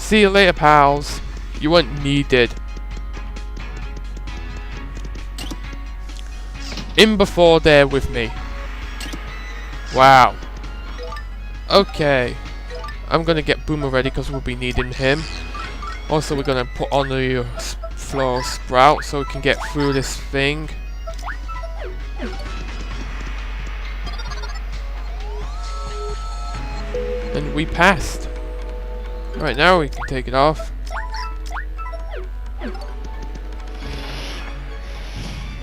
See you later, pals. You weren't needed. In before there with me. Wow. Okay. I'm gonna get Boomer ready because we'll be needing him. Also, we're gonna put on the floral sprout so we can get through this thing. And we passed. Right, now we can take it off.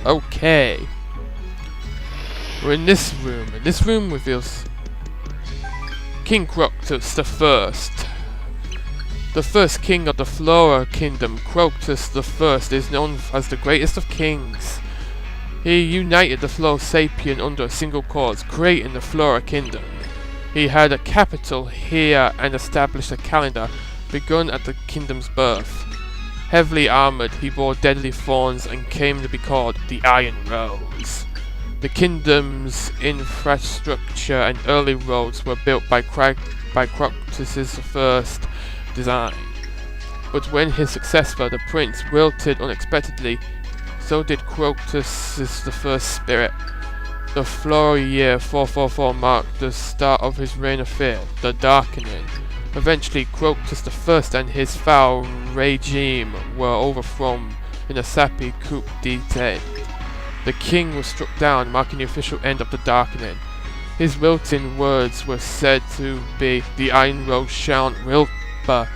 Okay. We're in this room, and this room reveals King Croctus the First. The first king of the Flora Kingdom, Croctus the First, is known as the greatest of kings. He united the Flora Sapien under a single cause, creating the Flora Kingdom. He had a capital here and established a calendar begun at the kingdom's birth. Heavily armoured, he bore deadly thorns and came to be called the Iron Rose. The kingdom's infrastructure and early roads were built by Croctus's first design. But when his successor, the prince, wilted unexpectedly, so did Croctus's the first spirit. The Flora year 444 marked the start of his reign of fear, the Darkening. Eventually, Croctus I and his foul regime were overthrown in a sappy coup d'etat. The king was struck down, marking the official end of the Darkening. His wilting words were said to be, "The Iron Rose shan't wilper,"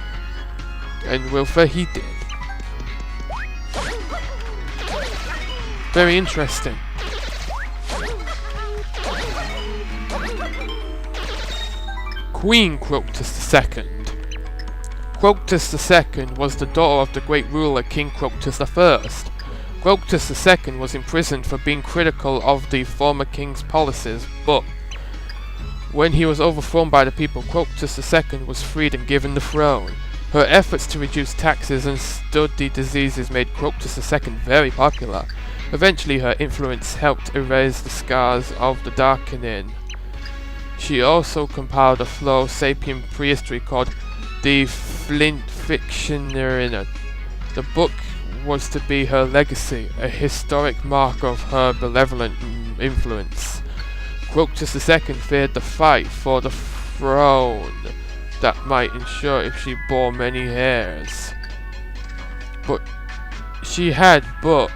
and wilfer he did. Very interesting. Queen Croctus II. Croctus II was the daughter of the great ruler King Croctus I. Croctus II was imprisoned for being critical of the former king's policies, but when he was overthrown by the people, Croctus II was freed and given the throne. Her efforts to reduce taxes and study diseases made Croctus II very popular. Eventually, her influence helped erase the scars of the Darkening. She also compiled a Flora Sapien prehistory called the Flint Fictionary. The book was to be her legacy, a historic mark of her benevolent influence. Croctus II feared the fight for the throne that might ensure if she bore many heirs. But she had but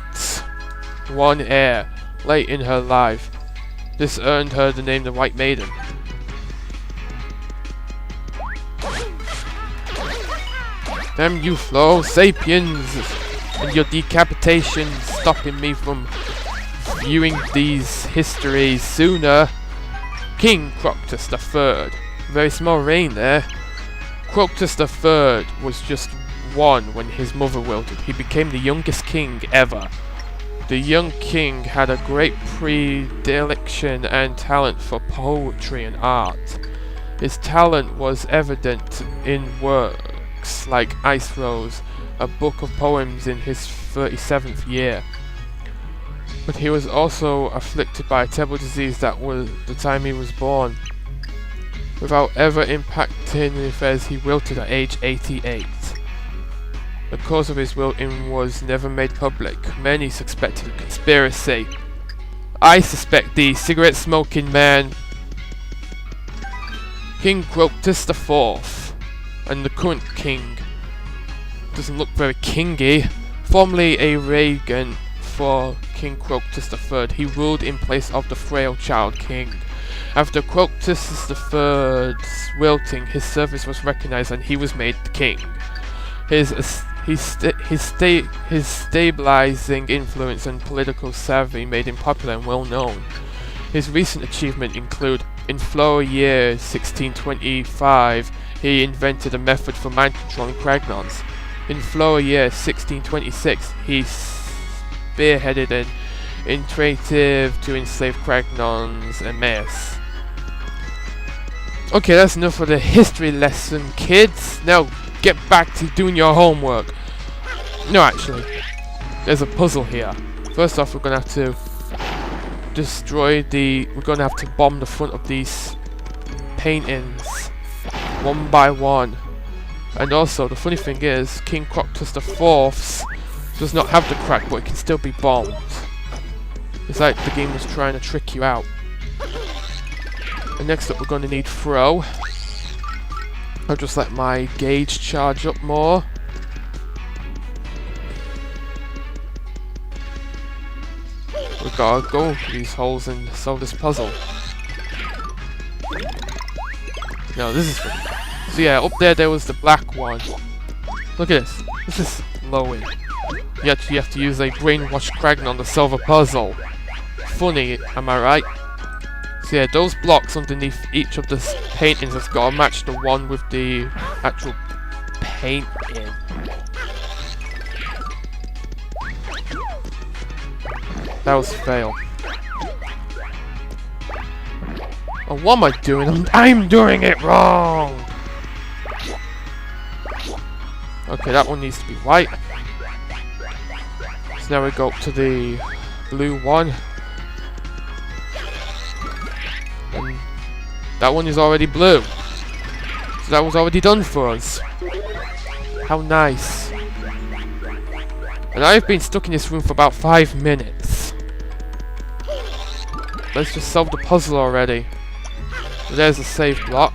one heir late in her life. This earned her the name the White Maiden. Damn you Flora Sapiens and your decapitations stopping me from viewing these histories sooner. King Croctus III. Very small reign there. Croctus III was just one when his mother wilted. He became the youngest king ever. The young king had a great predilection and talent for poetry and art. His talent was evident in works like Ice Rose, a book of poems in his 37th year. But he was also afflicted by a terrible disease that was the time he was born. Without ever impacting the affairs, he wilted at age 88. The cause of his wilting was never made public. Many suspected a conspiracy. I suspect the cigarette-smoking man, King Croctus IV, and the current king doesn't look very kingy. Formerly a regent for King Croctus III, he ruled in place of the frail child king. After Croctus III's wilting, his service was recognized and he was made king. His stabilizing influence and political savvy made him popular and well known. His recent achievements include, in Flora year 1625, he invented a method for mind controlling Kragnons. In Flora year 1626, he spearheaded an initiative to enslave Kragnons en masse. Okay, that's enough for the history lesson, kids. Now get back to doing your homework. No, actually, there's a puzzle here. First off, we're gonna have to we're gonna have to bomb the front of these paintings one by one. And also, the funny thing is, King Croctus the Fourth does not have the crack, but it can still be bombed. It's like the game was trying to trick you out. And next up, we're going to need throw. I'll just let my gauge charge up more. We gotta go for these holes and solve this puzzle. No, this is good. So yeah, up there was the black one. Look at this. This is glowing. You actually have to use a brainwash Kragnon to solve a puzzle. Funny, am I right? So yeah, those blocks underneath each of the paintings has got to match the one with the actual paint in. That was a fail. Oh, what am I doing? I'm doing it wrong! Okay, that one needs to be white. So now we go up to the blue one. And that one is already blue. So that was already done for us. How nice. And I've been stuck in this room for about 5 minutes. Let's just solve the puzzle already. There's a save block.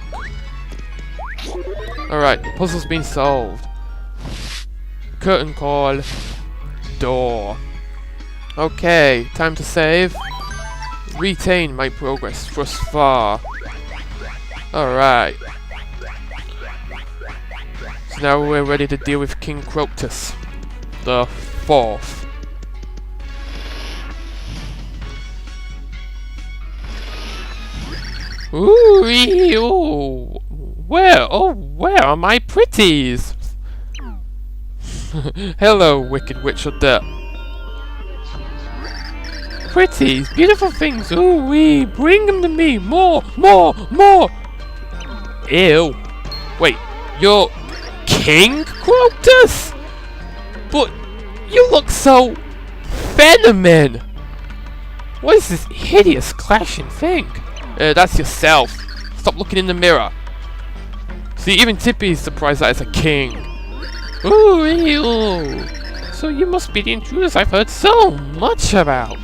Alright, the puzzle's been solved. Curtain call. Door. Okay, time to save. Retain my progress thus far. Alright. So now we're ready to deal with King Croctus the Fourth. Ooh, where are my pretties? Hello, Wicked Witch of Death. Pretties, beautiful things, ooh-wee, bring them to me, more! Ew. Wait, you're King Croctus? But you look so feminine! What is this hideous clashing thing? That's yourself. Stop looking in the mirror. See, even Tippy's surprised that it's a king. Ooh, ew. So you must be the intruders I've heard so much about.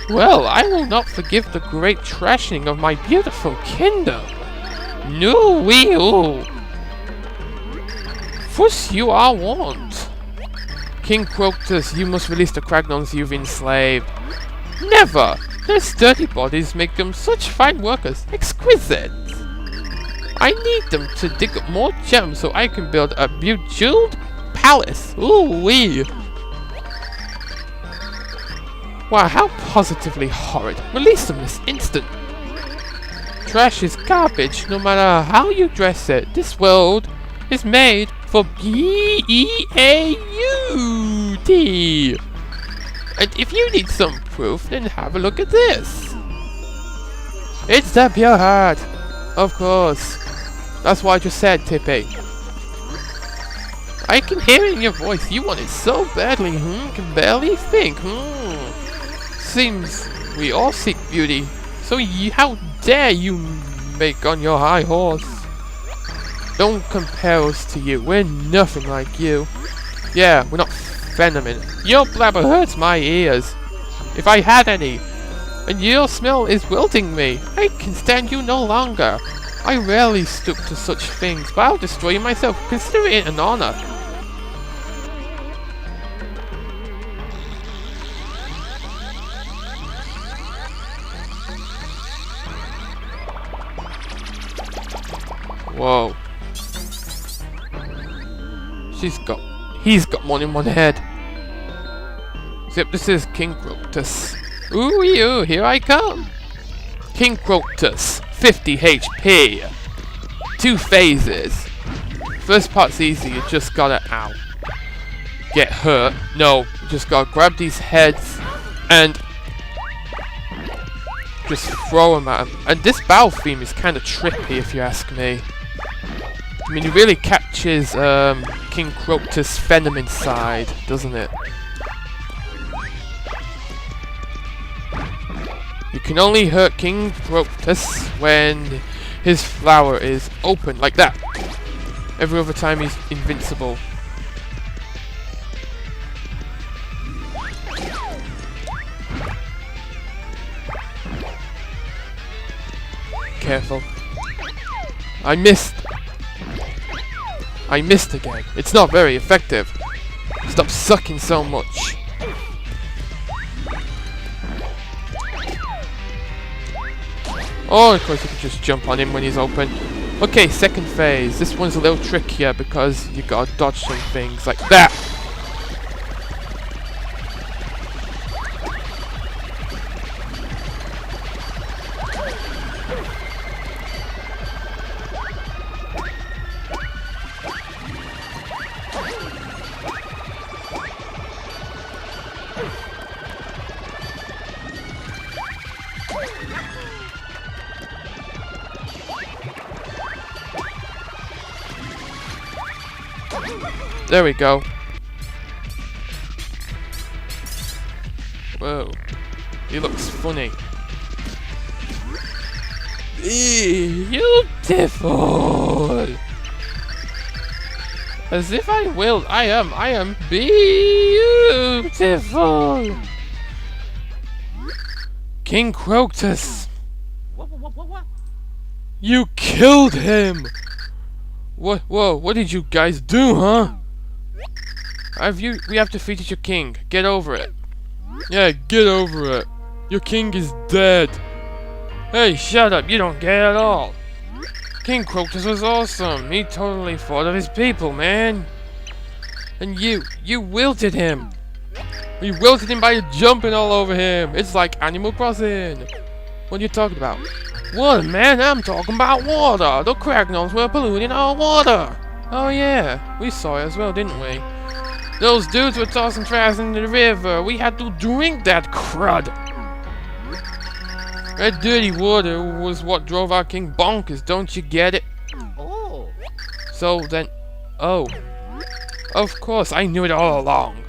Well, I will not forgive the great trashing of my beautiful kingdom. No, ew. First you are warned. King Croctus, you must release the Kragnons you've enslaved. Never! Their sturdy bodies make them such fine workers. Exquisite! I need them to dig up more gems so I can build a bejeweled palace. Ooh-wee! Wow, how positively horrid. Release them this instant! Trash is garbage, no matter how you dress it. This world is made for B-E-A-U-T! And if you need some proof, then have a look at this. It's the pure heart. Of course. That's what I just said, Tippy. I can hear it in your voice. You want it so badly, can barely think, Seems we all seek beauty. So how dare you make on your high horse? Don't compare us to you. We're nothing like you. Yeah, we're not feminine. Your blabber hurts my ears, if I had any, and your smell is wilting me. I can stand you no longer. I rarely stoop to such things, but I'll destroy you myself. Consider it an honor. Whoa. He's got more than one head. Except this is King Croctus. Ooh, you, here I come. King Croctus, 50 HP. 2 phases. First part's easy, you just gotta, get hurt. No, you just gotta grab these heads and just throw them at him. And this battle theme is kind of trippy, if you ask me. I mean, it really captures King Croctus' feminine side, doesn't it? You can only hurt King Croctus when his flower is open, like that. Every other time he's invincible. Careful. I missed. I missed again. It's not very effective. Stop sucking so much. Oh, of course you can just jump on him when he's open. Okay, second phase. This one's a little trickier because you gotta dodge some things like that. There we go. Whoa. He looks funny. Beautiful! As if I will. I am beautiful! King Crotus! What? You killed him! What? Whoa, what did you guys do, huh? We have defeated your king. Get over it. Yeah, get over it. Your king is dead. Hey, shut up. You don't get it at all. King Crotus was awesome. He totally thought of his people, man. And you wilted him. You wilted him by jumping all over him. It's like Animal Crossing. What are you talking about? Water, man. I'm talking about water. The Kragnos were polluting our water. Oh yeah, we saw it as well, didn't we? Those dudes were tossing trash in the river. We had to drink that crud. That dirty water was what drove our king bonkers, don't you get it? Oh. So then... Oh. Of course, I knew it all along.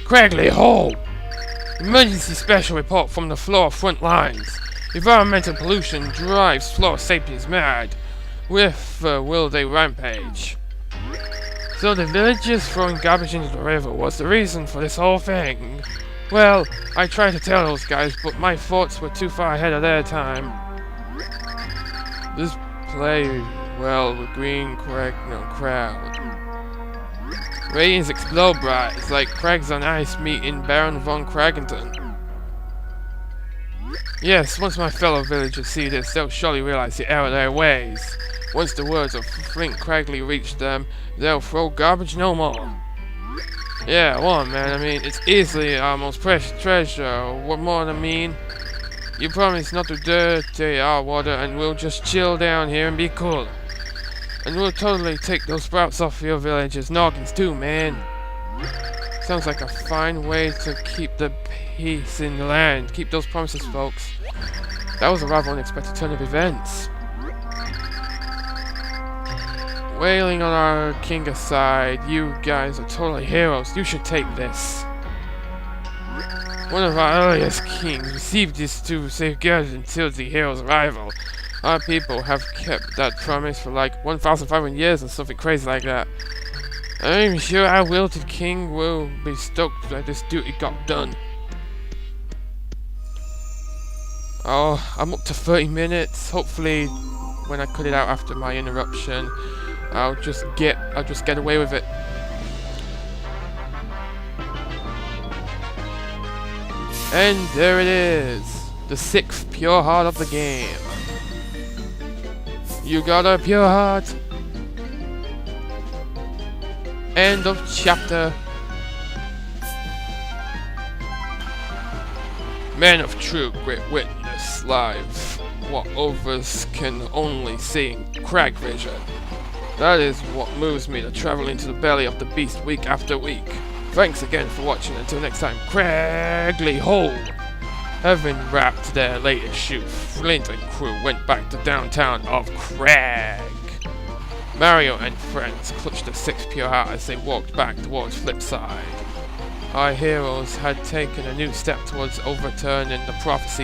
Cragley Hall! Emergency special report from the Flora front lines. Environmental pollution drives Flora sapiens mad. With will they rampage. So the villagers throwing garbage into the river was the reason for this whole thing. Well, I tried to tell those guys, but my thoughts were too far ahead of their time. This play well with green crowd. Ratings explode bright. It's like Crags on Ice meeting Baron von Cragington. Yes, once my fellow villagers see this, they'll surely realize the error of their ways. Once the words of Flint Cragley reach them, they'll throw garbage no more. Yeah, well, man, I mean, it's easily our most precious treasure. What more I mean? You promise not to dirty our water and we'll just chill down here and be cool. And we'll totally take those sprouts off your villagers' noggins too, man. Sounds like a fine way to keep the peace in the land. Keep those promises, folks. That was a rather unexpected turn of events. Wailing on our king aside, you guys are totally heroes. You should take this. One of our earliest kings received this to safeguard until the hero's arrival. Our people have kept that promise for like 1,500 years or something crazy like that. I'm sure our wilted king will be stoked that this duty got done. Oh, I'm up to 30 minutes. Hopefully, when I cut it out after my interruption, I'll just get away with it. And there it is, the 6th pure heart of the game. You got a pure heart. End of chapter. Man of true great witness, live what others can only see in crag vision. That is what moves me to travel into the belly of the beast week after week. Thanks again for watching. Until next time, Cragley Hall. Having wrapped their latest shoot, Flint and crew went back to downtown of Crag. Mario and friends clutched the 6th pure heart as they walked back towards Flipside. Our heroes had taken a new step towards overturning the prophecy